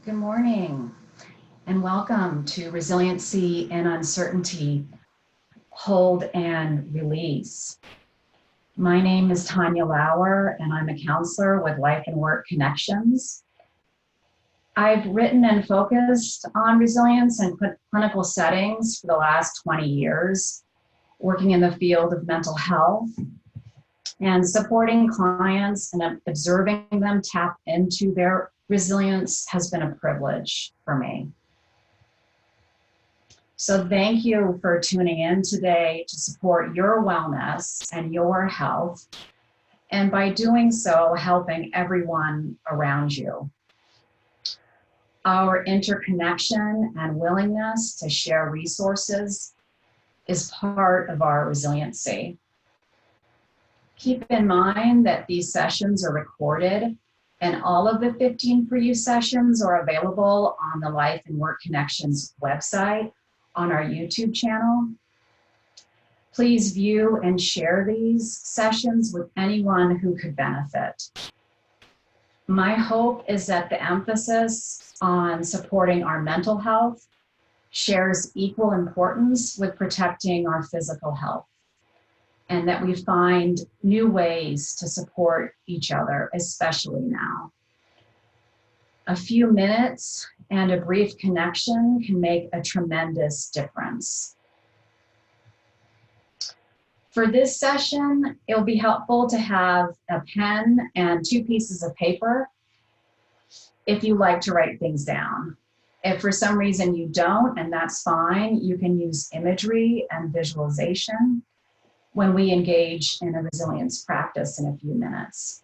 Good morning and welcome to Resiliency and Uncertainty, Hold and Release. My name is Tanya Lauer and I'm a counselor with Life and Work Connections. I've written and focused on resilience in clinical settings for the last 20 years, working in the field of mental health and supporting clients and observing them tap into their resilience has been a privilege for me. So thank you for tuning in today to support your wellness and your health, and by doing so, helping everyone around you. Our interconnection and willingness to share resources is part of our resiliency. Keep in mind that these sessions are recorded and all of the 15 For You sessions are available on the Life and Work Connections website on our YouTube channel. Please view and share these sessions with anyone who could benefit. My hope is that the emphasis on supporting our mental health shares equal importance with protecting our physical health, and that we find new ways to support each other, especially now. A few minutes and a brief connection can make a tremendous difference. For this session, it'll be helpful to have a pen and 2 pieces of paper if you like to write things down. If for some reason you don't, and that's fine, you can use imagery and visualization when we engage in a resilience practice in a few minutes.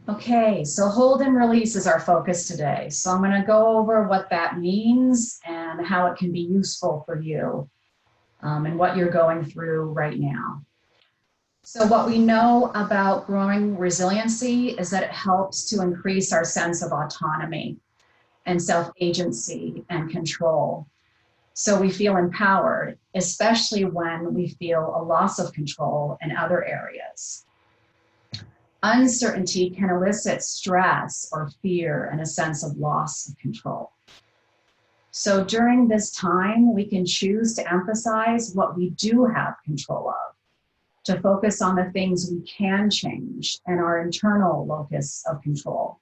Okay, so hold and release is our focus today. So I'm going to go over what that means and how it can be useful for you and what you're going through right now. So what we know about growing resiliency is that it helps to increase our sense of autonomy and self-agency and control. So we feel empowered, especially when we feel a loss of control in other areas. Uncertainty can elicit stress or fear and a sense of loss of control. So during this time, we can choose to emphasize what we do have control of, to focus on the things we can change and our internal locus of control.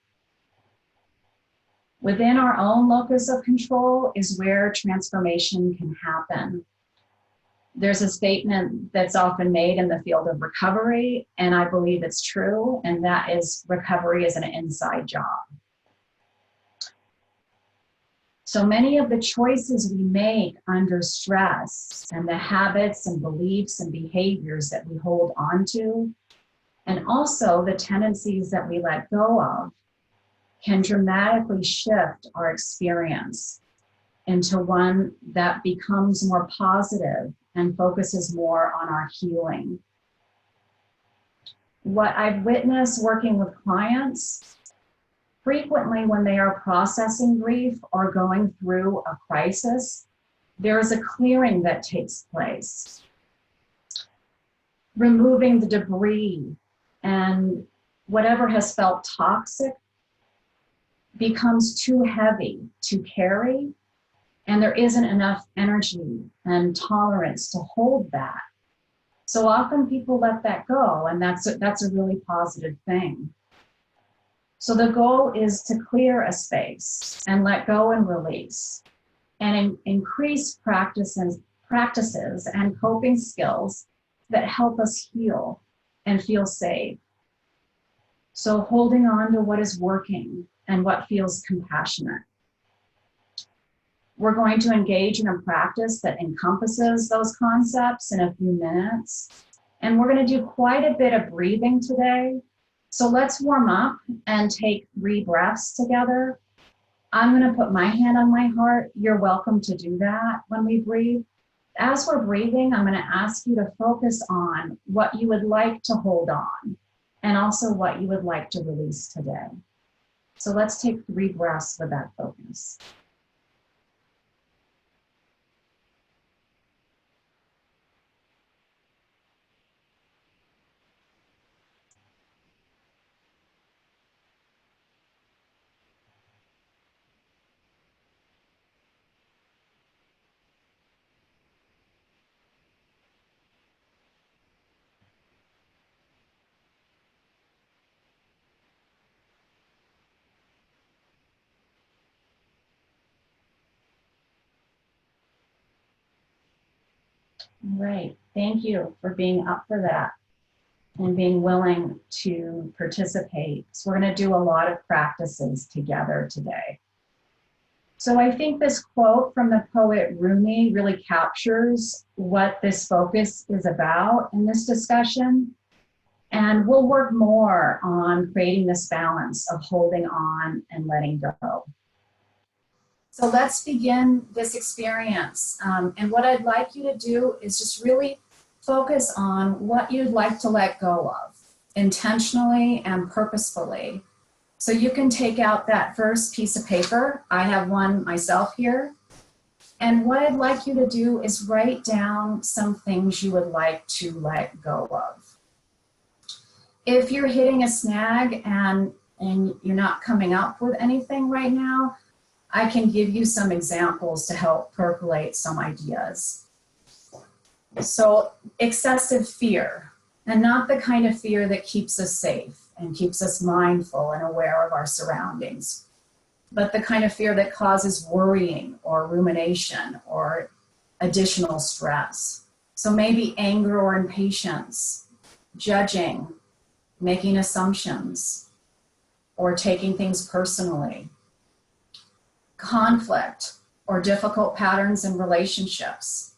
Within our own locus of control is where transformation can happen. There's a statement that's often made in the field of recovery, and I believe it's true, and that is recovery is an inside job. So many of the choices we make under stress and the habits and beliefs and behaviors that we hold on to, and also the tendencies that we let go of, can dramatically shift our experience into one that becomes more positive and focuses more on our healing. What I've witnessed working with clients, frequently when they are processing grief or going through a crisis, there is a clearing that takes place. Removing the debris and whatever has felt toxic becomes too heavy to carry, and there isn't enough energy and tolerance to hold that. So often people let that go, and that's a really positive thing. So the goal is to clear a space and let go and release, and increase practices and coping skills that help us heal and feel safe. So holding on to what is working and what feels compassionate. We're going to engage in a practice that encompasses those concepts in a few minutes. And we're going to do quite a bit of breathing today. So let's warm up and take 3 breaths together. I'm going to put my hand on my heart. You're welcome to do that when we breathe. As we're breathing, I'm going to ask you to focus on what you would like to hold on and also what you would like to release today. So let's take 3 breaths with that focus. Right. Thank you for being up for that and being willing to participate. So we're going to do a lot of practices together today. So I think this quote from the poet Rumi really captures what this focus is about in this discussion. And we'll work more on creating this balance of holding on and letting go. So let's begin this experience. And what I'd like you to do is just really focus on what you'd like to let go of intentionally and purposefully. So you can take out that first piece of paper. I have one myself here. And what I'd like you to do is write down some things you would like to let go of. If you're hitting a snag and you're not coming up with anything right now, I can give you some examples to help percolate some ideas. So excessive fear, and not the kind of fear that keeps us safe and keeps us mindful and aware of our surroundings, but the kind of fear that causes worrying or rumination or additional stress. So maybe anger or impatience, judging, making assumptions, or taking things personally. Conflict or difficult patterns in relationships.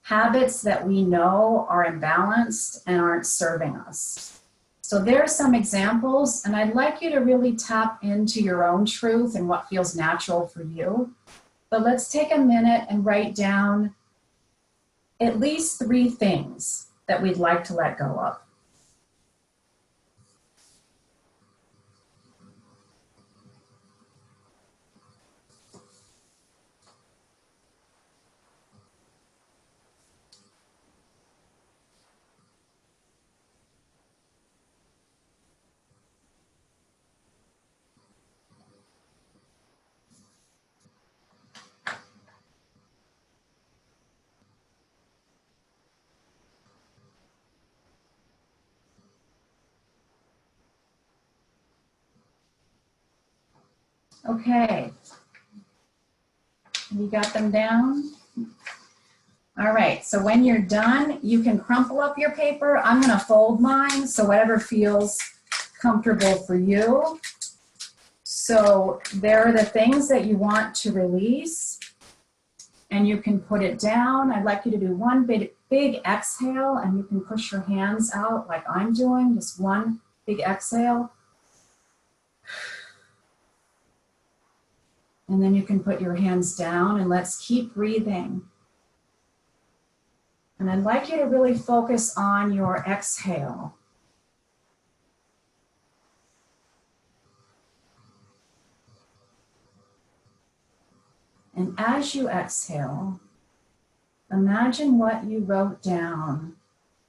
Habits that we know are imbalanced and aren't serving us. So there are some examples, and I'd like you to really tap into your own truth and what feels natural for you. But let's take a minute and write down at least 3 things that we'd like to let go of. Okay, you got them down? All right, so when you're done, you can crumple up your paper. I'm gonna fold mine, so whatever feels comfortable for you. So there are the things that you want to release, and you can put it down. I'd like you to do one big exhale, and you can push your hands out like I'm doing, just one big exhale. And then you can put your hands down, and let's keep breathing. And I'd like you to really focus on your exhale. And as you exhale, imagine what you wrote down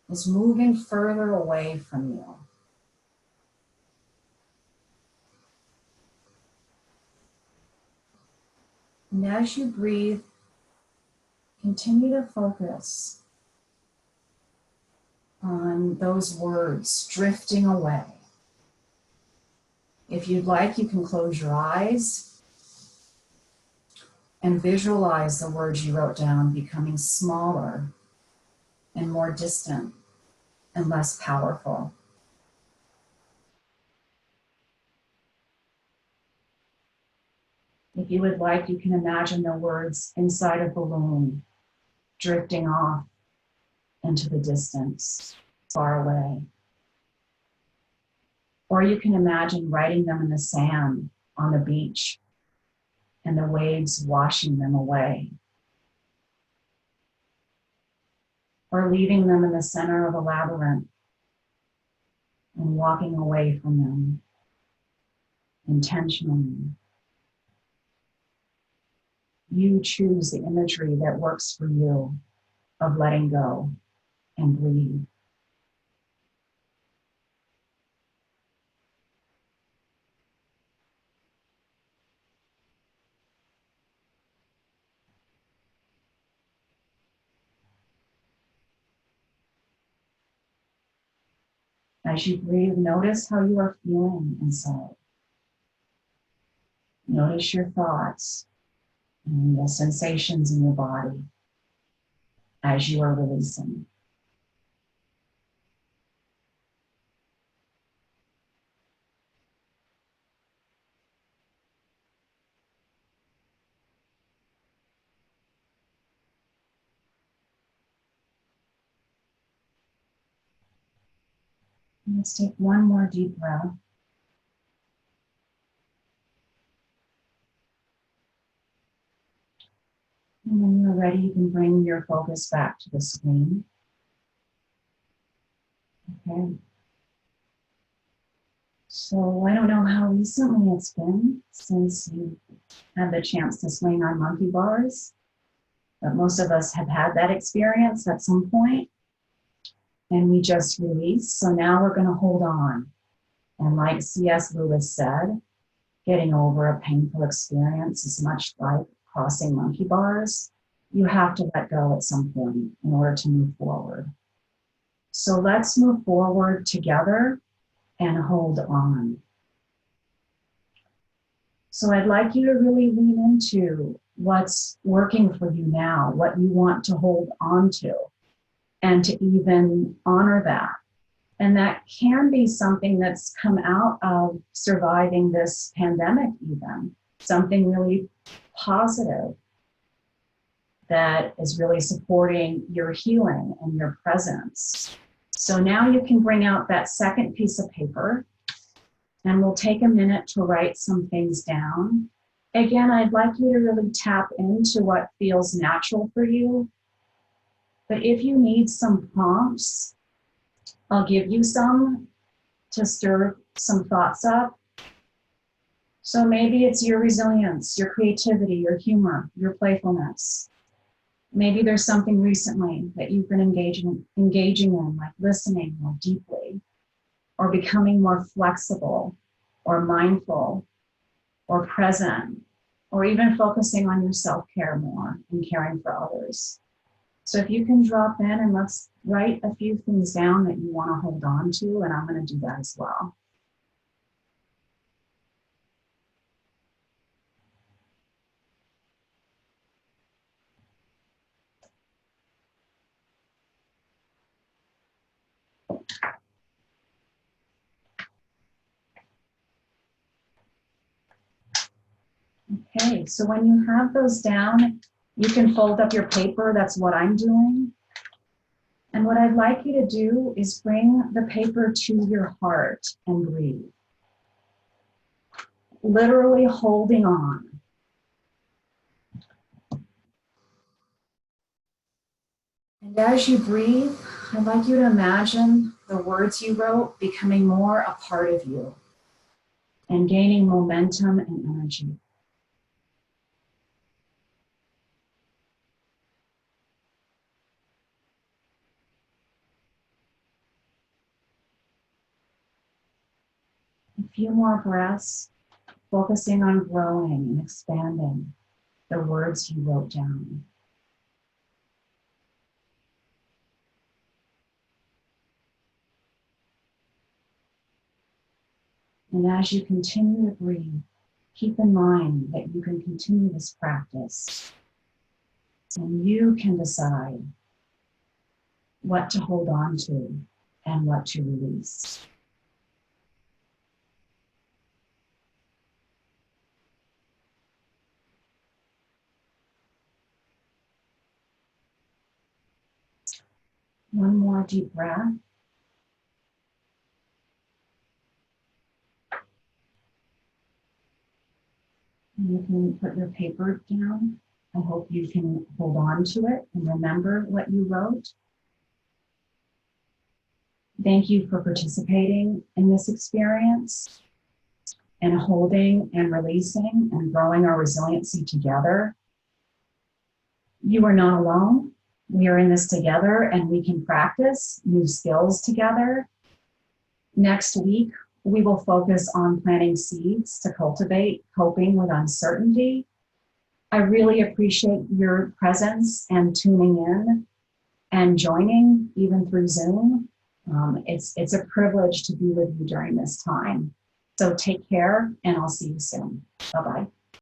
is moving further away from you. And as you breathe, continue to focus on those words drifting away. If you'd like, you can close your eyes and visualize the words you wrote down becoming smaller and more distant and less powerful. If you would like, you can imagine the words inside a balloon drifting off into the distance, far away. Or you can imagine writing them in the sand on the beach and the waves washing them away. Or leaving them in the center of a labyrinth and walking away from them intentionally. You choose the imagery that works for you of letting go and breathe. As you breathe, notice how you are feeling inside. Notice your thoughts and the sensations in your body. as you are releasing. Let's take one more deep breath. And when you're ready, you can bring your focus back to the screen. Okay. So I don't know how recently it's been since you had the chance to swing on monkey bars, but most of us have had that experience at some point, and we just release. So now we're going to hold on. And like C.S. Lewis said, getting over a painful experience is much like crossing monkey bars. You have to let go at some point in order to move forward. So let's move forward together and hold on. So I'd like you to really lean into what's working for you now, what you want to hold on to, and to even honor that. And that can be something that's come out of surviving this pandemic even, something really positive that is really supporting your healing and your presence. So now you can bring out that second piece of paper, and we'll take a minute to write some things down. Again, I'd like you to really tap into what feels natural for you. But if you need some prompts, I'll give you some to stir some thoughts up. So maybe it's your resilience, your creativity, your humor, your playfulness. Maybe there's something recently that you've been engaging in, like listening more deeply, or becoming more flexible, or mindful, or present, or even focusing on your self-care more and caring for others. So if you can drop in and let's write a few things down that you want to hold on to, and I'm going to do that as well. Okay, so when you have those down, you can fold up your paper. That's what I'm doing. And what I'd like you to do is bring the paper to your heart and breathe. Literally holding on. And as you breathe, I'd like you to imagine the words you wrote becoming more a part of you and gaining momentum and energy. A few more breaths, focusing on growing and expanding the words you wrote down. And as you continue to breathe, keep in mind that you can continue this practice and you can decide what to hold on to and what to release. One more deep breath. And you can put your paper down. I hope you can hold on to it and remember what you wrote. Thank you for participating in this experience and holding and releasing and growing our resiliency together. You are not alone. We are in this together and we can practice new skills together. Next week, we will focus on planting seeds to cultivate coping with uncertainty. I really appreciate your presence and tuning in and joining even through Zoom. It's a privilege to be with you during this time. So take care and I'll see you soon. Bye-bye.